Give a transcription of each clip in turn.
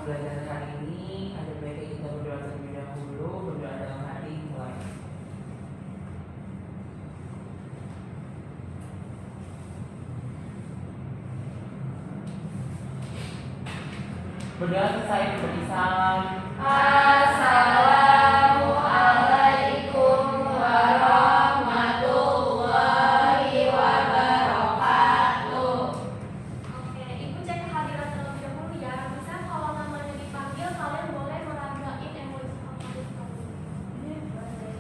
pelajaran hari ini, ada baiknya kita berdoa terlebih dahulu. Berdoa dalam hati mulai. Berdoa selesai beri salam. Assalamualaikum warahmatullahi wabarakatuh. Oke, Ibu cek kehadiran terlebih dahulu ya. Bisa kalau namanya dipanggil, kalian boleh meragain emoji favorit kalian. Boleh kayak gitu.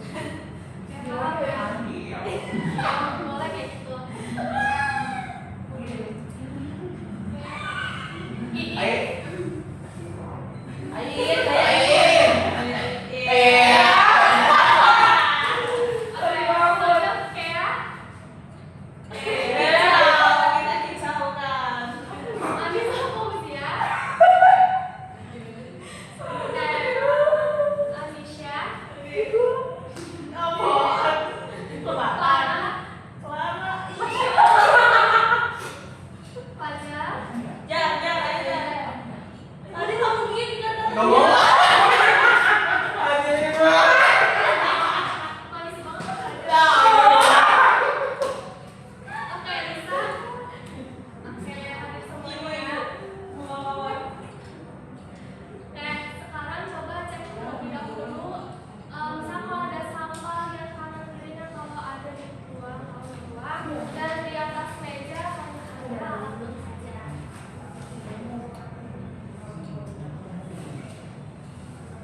Dan di atas meja hanya ada alat tulis saja.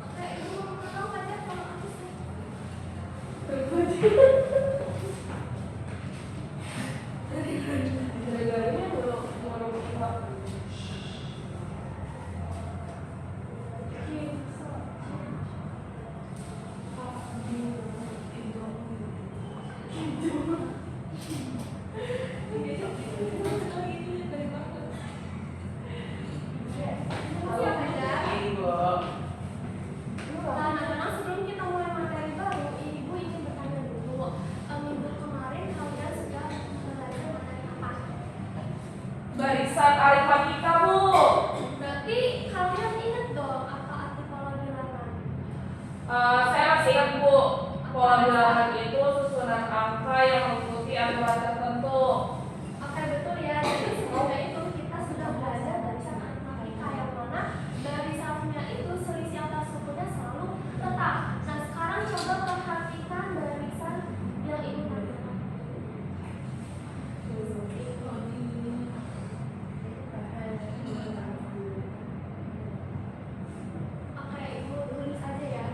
Oke, Ibu mau tahu aja kalau aku sih. Siap aja. Nah, sebelum kita mulai materi baru, Ibu ingin bertanya dulu. Minggu kemarin kalian sudah belajar materi apa? Barisan aritmatika, Bu. Berarti kalian ingat dong apa arti pola bilangan? Saya masih ingat, Bu. Pola bilangan itu susunan angka yang mengikuti aturan tertentu. Oke, betul ya. Jadi sebelumnya itu kita sudah belajar barisan aritmatika yang mana barisannya itu selisih antar sukunya selalu tetap. Nah, sekarang coba perhatikan barisan yang Ibu tampilkan. Oke, Ibu tulis aja ya.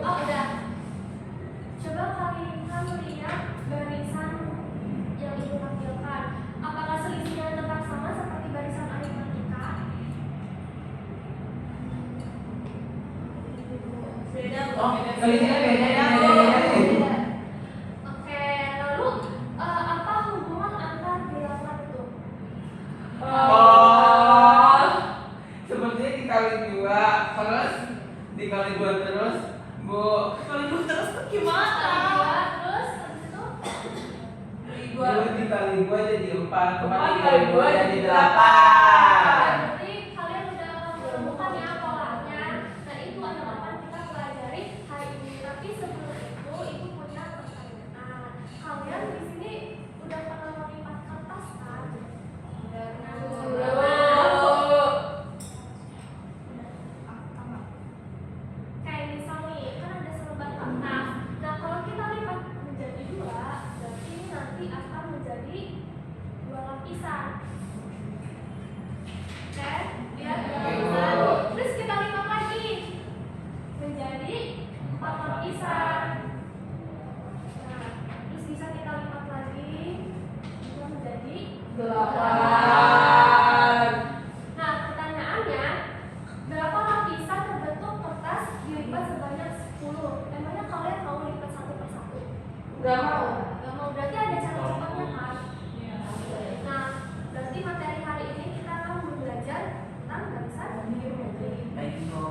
Oh, udah. Coba kalian lihat barisan yang Ibu tampilkan. Apakah selisihnya tetap sama seperti barisan aritmatika? Beda, Bu. Oh, selisihnya beda ya. Oke, lalu apa hubungan antar bilangan itu? Oh, sepertinya dikali 2 terus dikali 2 terus, Bu. Kalau Bu terus tuh Dua, gimana? terus habis itu 2 dikali 2 jadi 4, 4 4 dikali 2 jadi 8. berarti kalian udah menemukan ya polanya. Nah, itu ada apa kita pelajari hari ini. Tapi sebelum itu Ibu punya pertanyaan. Kalian di sini udah pernah melipat kertas kan? Kayak misal nih, kan ada selembar kertas. Nah, kalau kita lipat menjadi 2, berarti ini nanti akan menjadi 2 lapisan. Oke, lihat 2 lapisan. Terus kita lipat lagi menjadi 4 lapisan. Nah, terus bisa kita lipat lagi juga menjadi 8. Nah, pertanyaannya, berapa lapisan terbentuk kertas dilipat sebanyak 10? Emangnya kalian mau lipat satu persatu? Gak mau. Gak mau, berarti ada cara cepatnya kan? Nah, berarti materi hari ini kita akan belajar tentang barisan geometri. Baik, Bu.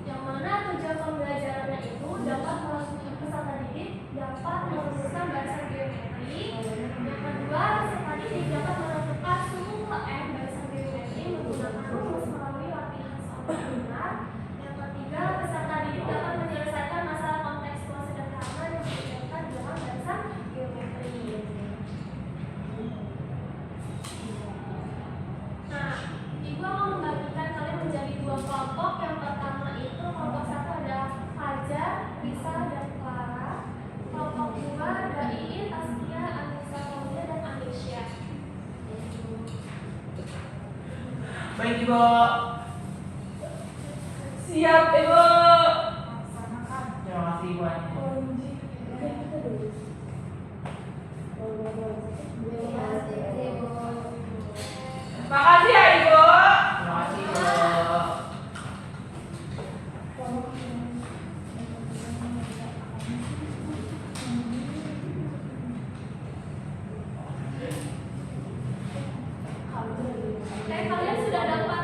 Yang mana tujuan pembelajarannya itu dapat peserta didik dapat merumuskan barisan geometri. Yang kedua, Baik Ibu. Siap, Ibu. Terima kasih Ibu Ani. Makasih ya, Ibu. Terima kasih Ibu. Kalian sudah dapat?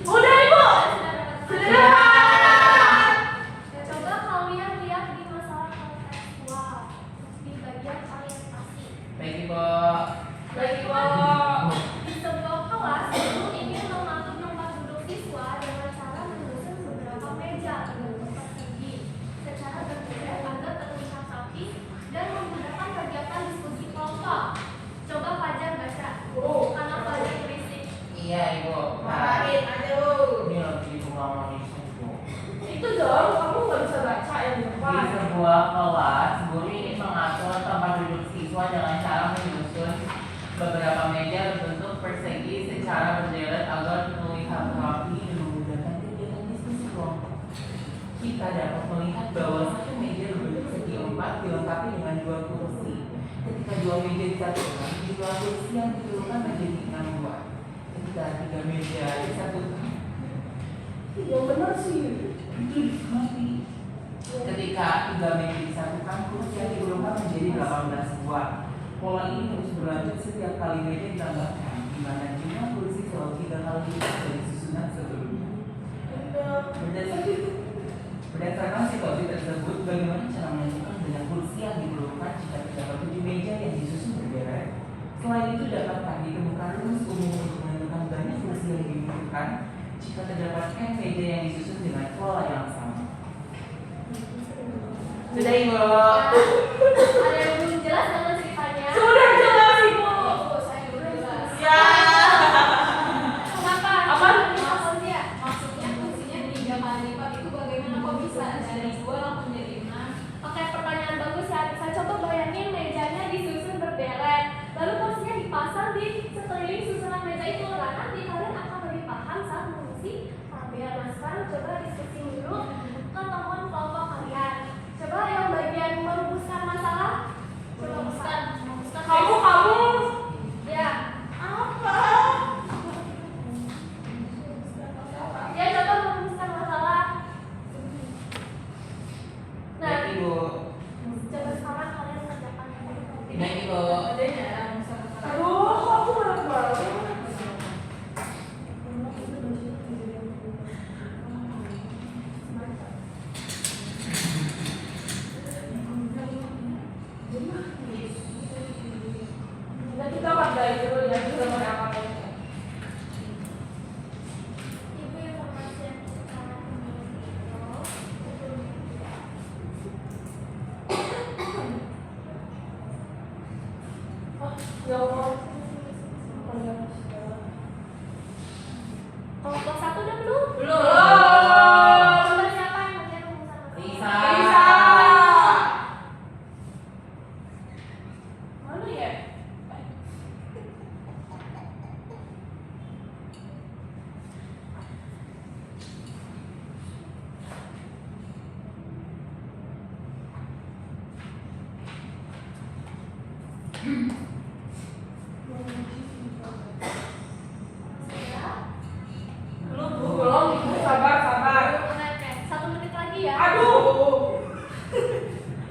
Udah, Ibu. Sudah dapat. Coba kalian lihat di masalah kontekstual di bagian orientasi. Baik Ibu. Baik, Ibu. Di sebuah kelas, guru ingin mengatur tempat duduk siswa dengan cara menyusun beberapa meja berbentuk persegi secara berbeda agar terlihat rapi dan menggunakan kegiatan diskusi kelompok. Coba Fajar baca, karena Fajar berisik. Iya Ibu. Marahin aja lu. Ini lagi Ibu ngomong di situ. Itu dong, kamu nggak bisa baca yang di Di depan. sebuah kelas, guru ingin mengatur tempat duduk siswa dengan cara menyusun beberapa meja berbentuk persegi secara berderet agar terlihat rapi dan memudahkan kegiatan diskusi kelompok. Kita dapat melihat bahwa satu meja berbentuk segi 4 dilengkapi dengan 2 kursi. Ketika 2 meja disatukan, jumlah kursi yang diperlukan menjadi 6 buah. Ketika 3 meja disatukan, Yang benar sih. itu dinikmati. Ketika 3 meja disatukan, kursi yang diperlukan menjadi 18 buah. Pola ini terus berlanjut setiap kali meja ditambahkan, di mana jumlah kursi selalu 3 kali lipat dari susunan sebelumnya. Berdasarkan situasi tersebut, bagaimana cara menentukan banyak kursi yang diperlukan jika terdapat 7 meja yang disusun berderet? Selain itu, dapatkah ditemukan rumus umum untuk menentukan banyak kursi yang dibutuhkan jika terdapat n meja yang disusun dengan pola yang sama? Sudah Ibu. Ada yang belum jelas dengan ceritanya? Sudah jelas, Ibu. Saya belum jelas. Ya. Kenapa? Apa? Maksudnya? Maksudnya fungsinya 3 kali lipat itu bagaimana kok bisa dari 2 langsung jadi 6? Oke, pertanyaan bagus ya. Saya coba bayangin mejanya disusun berderet, lalu kursinya dipasang di sekeliling susunan meja itu. Nah, nanti kalian akan lebih paham saat mengisi tabel. Nah, sekarang coba diskusi dulu ke teman kelompok kalian. Coba yang bagian merumuskan masalah, coba rumuskan. Kamu. Ya. Apa? Ya, coba merumuskan masalah. Nah, Baik Ibu. coba sekarang kalian kerjakan. Baik Ibu. Aduh, kok aku berat banget. Nah, kita pada itu ya, kita mau apa aja. Ibu informasi yang sekarang ini Ya Allah. kelompok 1 udah belum? Belum. Coba siapa yang ngerjain rumusan masalah? Risa. Risa. Mana ya? Sudah? Belum, Ibu sabar. Oke, 1 menit lagi ya. Aduh.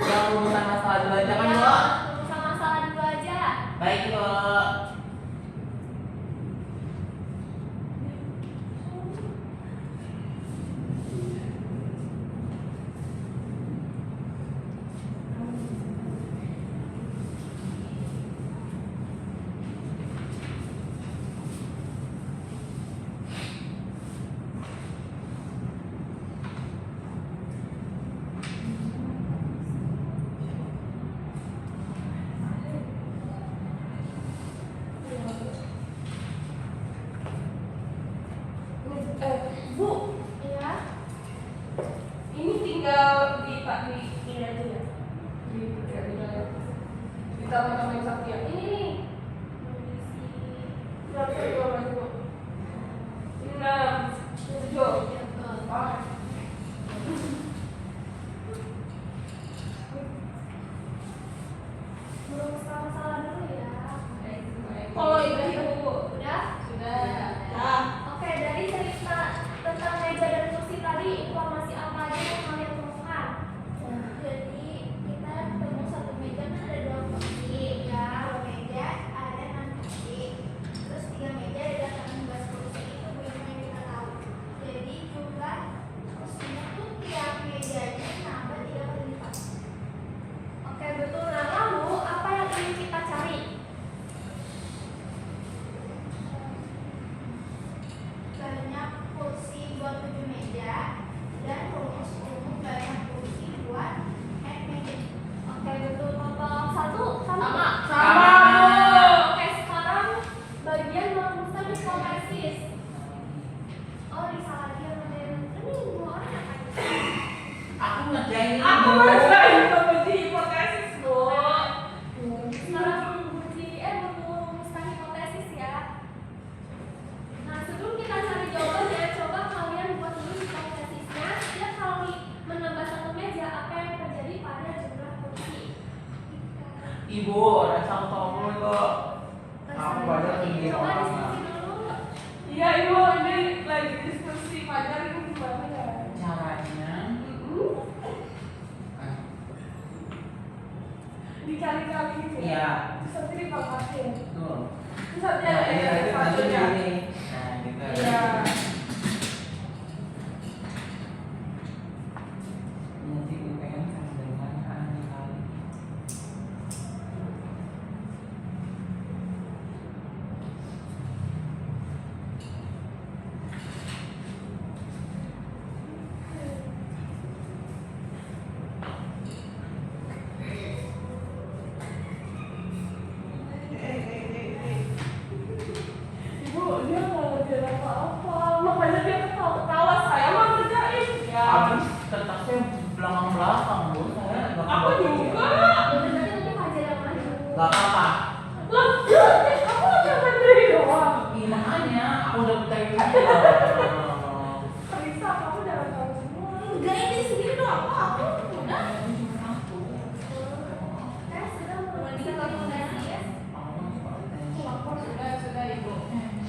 Yang rumusan masalah dulu aja kan Ya, Bu? rumusan masalah dulu aja. Baik Ibu. Bu, Iya. ini tinggal di ini aja ya. Di tambah-tambahin satu ya. Ini nih. Ibu, rasa tolong itu. Aku baca tinggi Coba orang. diskusi dulu. Iya ibu, ini lagi diskusi pacar itu gimana ya? Caranya Dikali-kali gitu ya? Iya. Terus nanti dipapasin. Betul. Terus nanti Nah, ini ada nanti satunya. gini. Nah, gitu. Iya. Nanti UPN sama dengan aneh kali. Ibu, dia nggak ngerjain apa-apa. Makanya dia ketawa-ketawa. Saya mah ngerjain. Ya. Habis kertasnya belakang-belakang, Bu. Saya nggak Aku kebaca. juga. Nanti Fajar yang maju. Gak apa-apa. Lah, kamu udah ngerjain doang. Iya, makanya aku udah bertanya. Risa, kamu jangan tahu semua. Enggak, ini segini doang kok. Aku udah. Sudah memenuhi rekomendasi ya. Sudah ibu.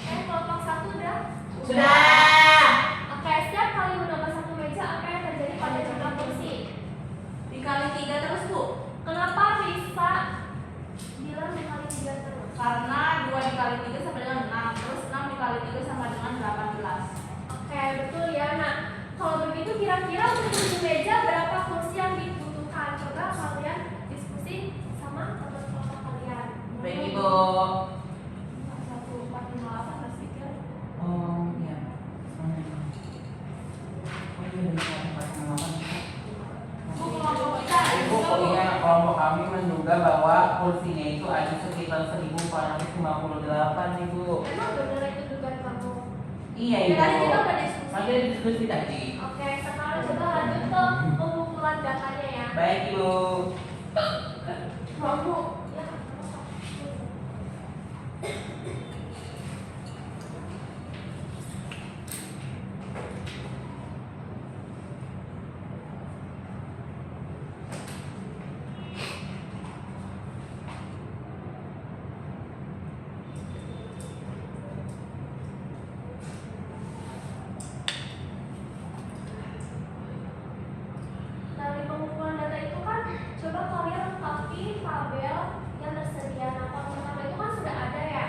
Kelompok 1 udah. Sudah. Oke, setiap kali menambah satu meja, apa yang terjadi pada jumlah kursi? Dikali 3 terus bu. Kenapa bisa bilang dikali 3 terus? Karena 2 dikali 3 sama dengan 6. Terus 6 dikali 3 sama dengan 18. Oke, betul ya. Nah, kalau begitu kira-kira untuk 7 meja berapa kursi yang dibutuhkan? Coba kalian diskusi sama teman-teman kalian. Baik, Ibu. 1, 4, 5, 8 plus 3. Oh, iya. Oh, iya, bisa 4,8. Bu, kelompok kita ada Ibu, iya, kelompok kami menduga bahwa kursinya itu ada sekitar 1458, Ibu. Emang benar itu dugaan kamu? Iya, Ya, Ibu. tadi kita udah diskusi. Masih diskusi tadi. Oke, sekarang coba lanjut ke pengumpulan datanya ya. Baik, Ibu. Mampu. Ya, dari pengumpulan data itu kan coba kalian lengkapi tabel yang tersedia. Nah, kalau pertama itu kan sudah ada ya.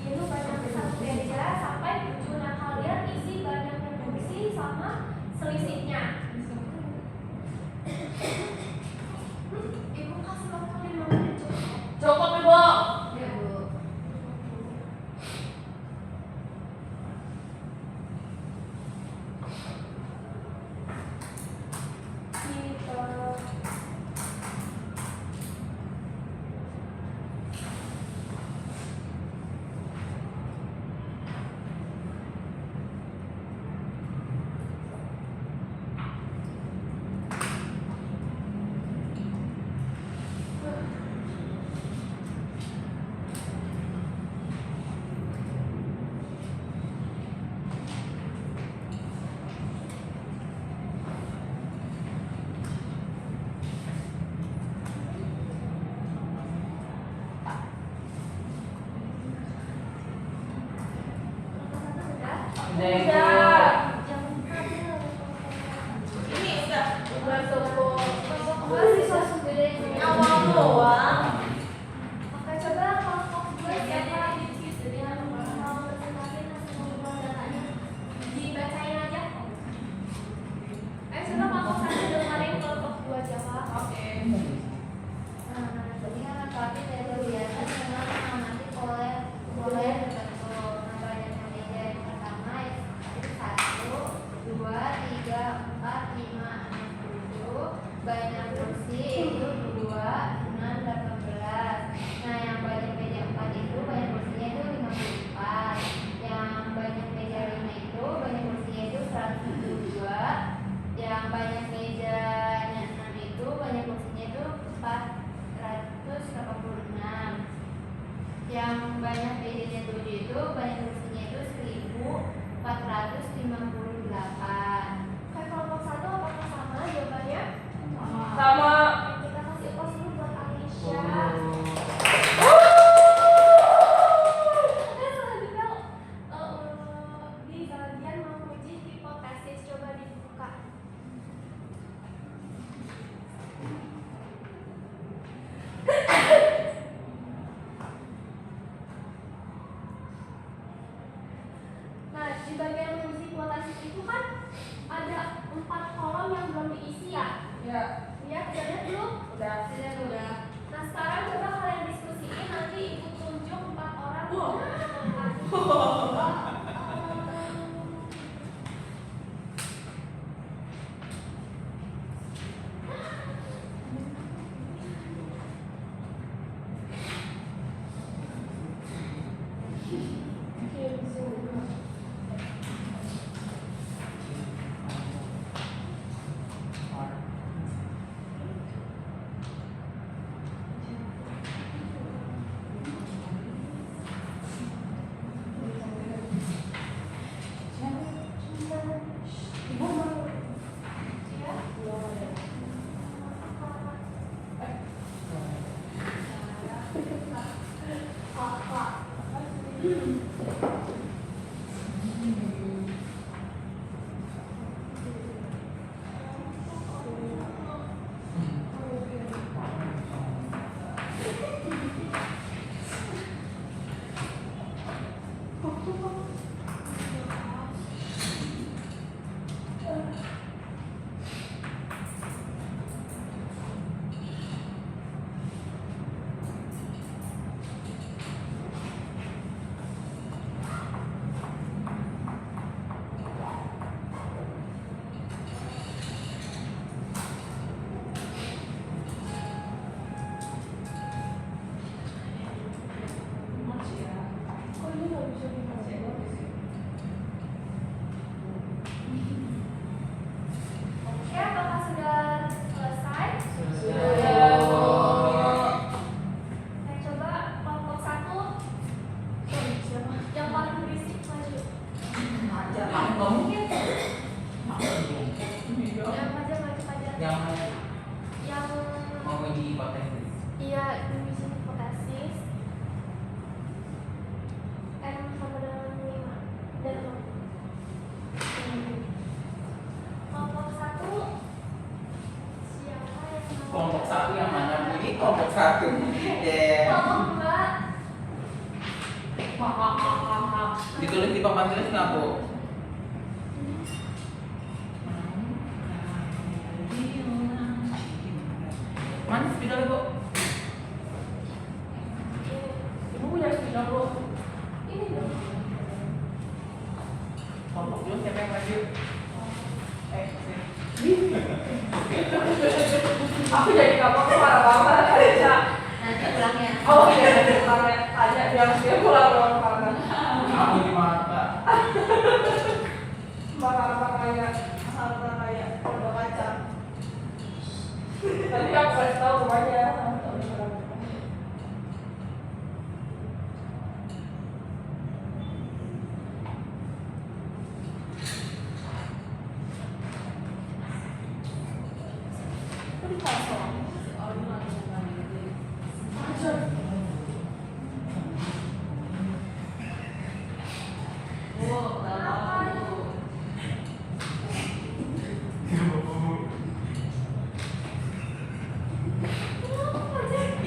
Itu banyak satu meja sampai 7. Nah, kalian isi banyaknya kursi sama selisihnya. Ibu kasih waktu 5 menit cukup. Cukup ibu. Ya bu. Udah, Ibu. Udah. Ini udah. Udah cukup. Awal doang. Oke, coba kelompok 2 siapa yang mau presentasi hasil pengumpulan datanya? Dibacain aja. Coba kelompok 1 dengerin kelompok 2 jawab. Oke. Jadi kan lengkapi tabel biasa dengan mengamati pola tertentu. Nah, banyaknya meja yang pertama itu 1, 2, 3, 4, 5, 6, 7. Banyak kursi itu 2, 6, 18. Nah, yang banyak meja 4 itu banyak kursinya itu 54. Yang banyak meja 5 itu banyak kursinya itu 172. Yang banyak mejanya 6 itu banyak kursinya itu 486. Yang banyak mejanya 7 itu banyak kursinya itu 1458. Oke, kelompok 1 apakah sama jawabannya? Sama. Kita kasih pos dulu buat Alicia. Oh. kan ada 4 kolom yang belum diisi ya. Ya, Lihat, udah lihat belum? udah. Udah. Nah sekarang coba kalian diskusiin, nanti ibu tunjuk 4 orang. Oke, apakah sudah selesai? Nah, coba kelompok 1 yang paling berisik maju. Kamu nggak mungkin. Yang maju aja. Yang Yang mau di hipotesis. iya divisi hipotesis. N sama dengan 5 dan 6. Kelompok 1 siapa yang mau? Kelompok 1 yang mana? Ini kelompok 1. Kelompok 2 Ditulis di papan tulis nggak, Bu? Mana spidol, Bu? Ibu punya spidol, Bu. ini dong. Kelompok dulu siapa yang maju? Aku jadi kamu parah banget aja. Nanti pulangnya. Oh iya, nanti pulangnya aja biar dia pulang dong karena Aku di mata. bakal kayak udah kacang. Tadi aku kasih tahu rumahnya.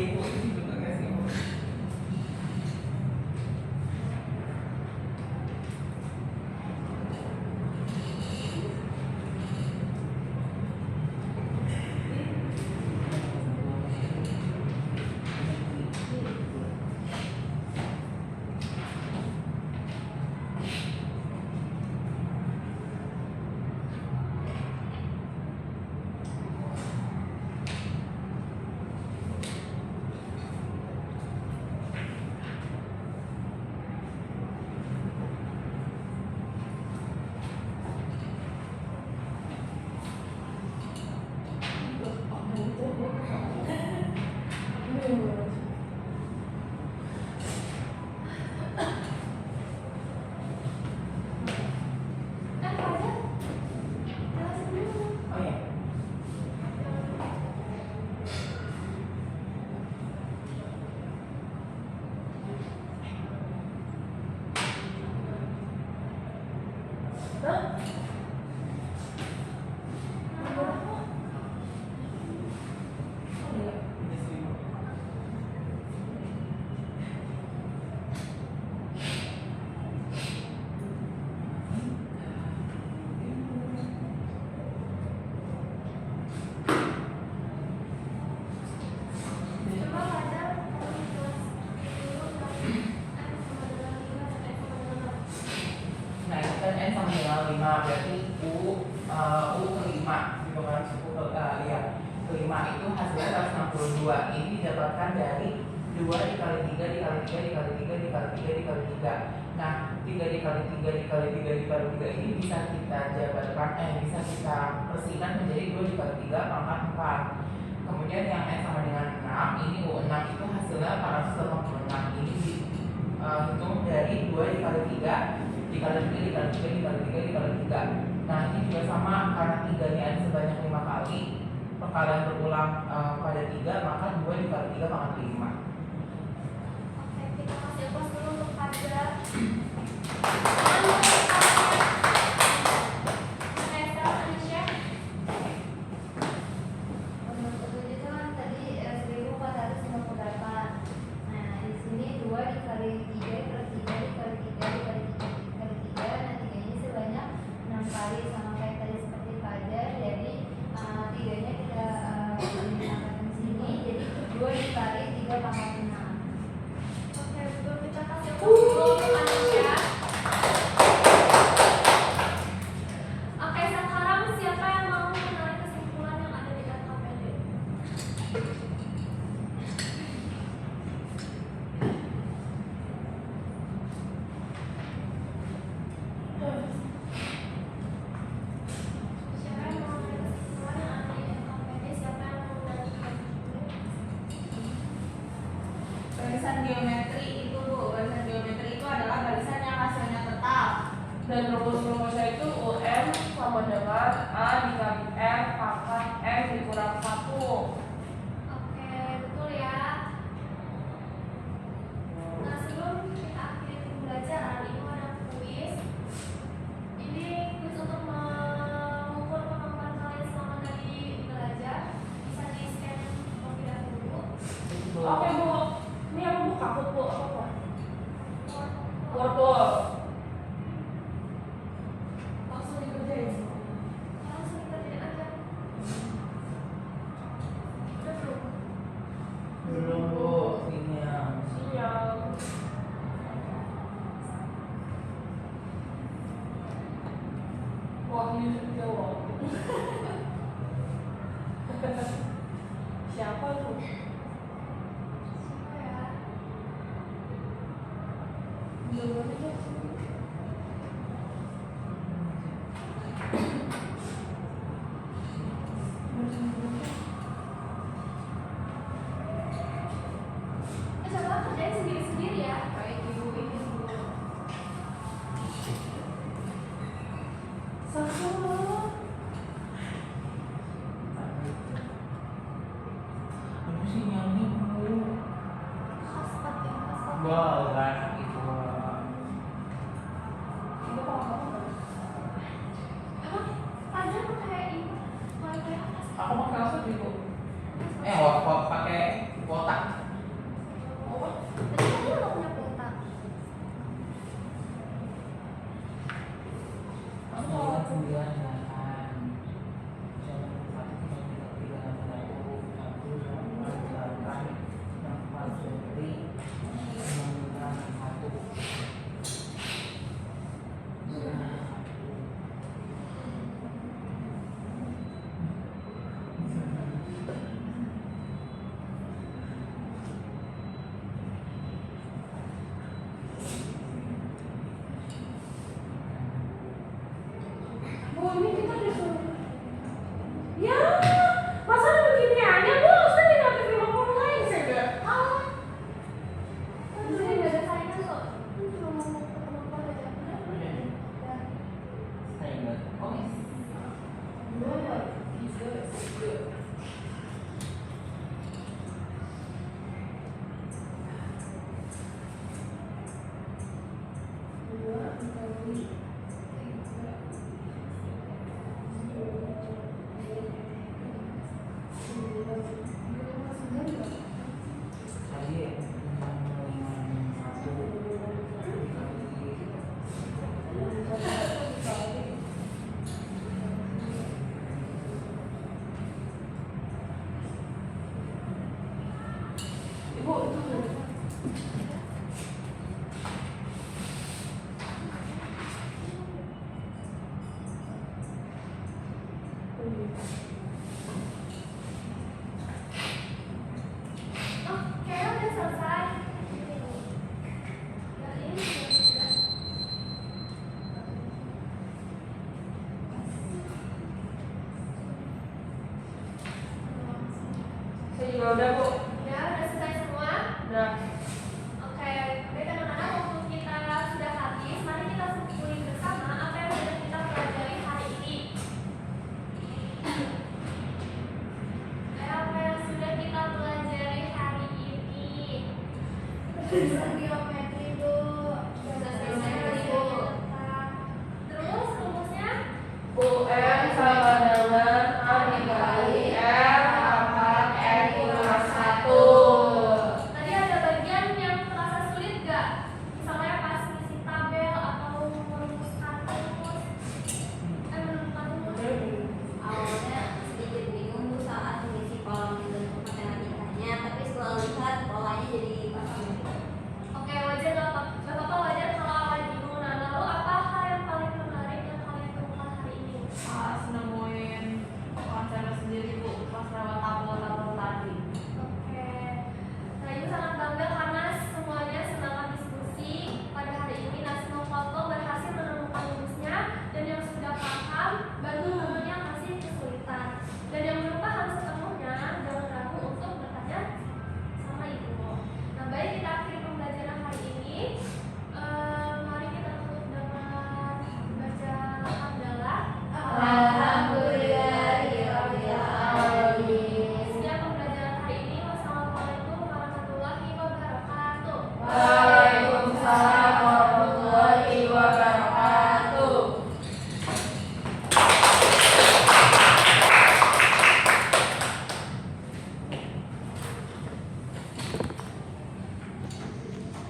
Ibu ini bener nggak sih, Bu? Oh ya. 5 berarti U kelima gitu kan, kelima itu hasilnya 162. Ini didapatkan dari 2 dikali 3 dikali 3 dikali 3 dikali 3 dikali 3. Nah 3 dikali 3 dikali 3 dikali 3 ini bisa kita jabarkan, bisa kita bersihkan menjadi 2 dikali 3 pangkat 4. Kemudian yang N sama dengan 6, ini U6 itu hasilnya 486. Ini dihitung dari 2 dikali 3 dikali 3 dikali 3 dikali 3 dikali 3. Nah ini juga sama, karena 3 nya ada sebanyak 5 kali, perkalian berulang pada 3, maka 2 dikali 3 pangkat 5. Oke, kita kasih pos dulu untuk Fajar. Untuk ketujuh itu kan tadi 1458. Nah di sini 2 dikali 3 dikali 3 dikali 3 dikali 3 dikali 3. Nah 3 ini sebanyak 6 kali, sama kayak tadi seperti Fajar. Jadi 3 nya kita gunakan di sini. Jadi 2 dikali 3 pangkat 6. Oke, sebelum kita kasih pos dulu untuk Anisha. Oke, sekarang siapa yang mau menarik kesimpulan yang ada di LKPD? Siapa yang mau menarik kesimpulan yang ada di LKPD? Siapa yang mau menarik kesimpulan? Barisan geometri itu Bu, barisan geometri itu adalah barisan yang hasilnya tetap. Dan rumus-rumusnya itu UM sama dengan A dikali M pangkat M dikurang 1. Oke, betul ya. Nah, sebelum kita akhiri pembelajaran, ini ada kuis. Ini kuis untuk mengukur kemampuan kalian selama tadi belajar. Bisa di-scan terlebih dahulu. Oke Bu, ini apa Bu? Kakut Bu, apa? Wortel. Langsung dikerjain. Langsung dikerjain aja. Udah belum? Belum Bu, sinyal. Sinyal. Wahyu Setiawan. Siapa tuh? Siapa ya? Belum aja. Coba kerjain sendiri-sendiri ya. Baik Ibu, ini dulu. Aduh sinyalnya Bu. Hotspot ya, hotspot. Boleh itu. Itu apa? Emang Fajar pakai ini? Wifi atas. Aku pakai apa Bu? Hotspot pakai kuota. Tadi kan dia nggak punya kuota. Sembilan 9 8 udah Bu.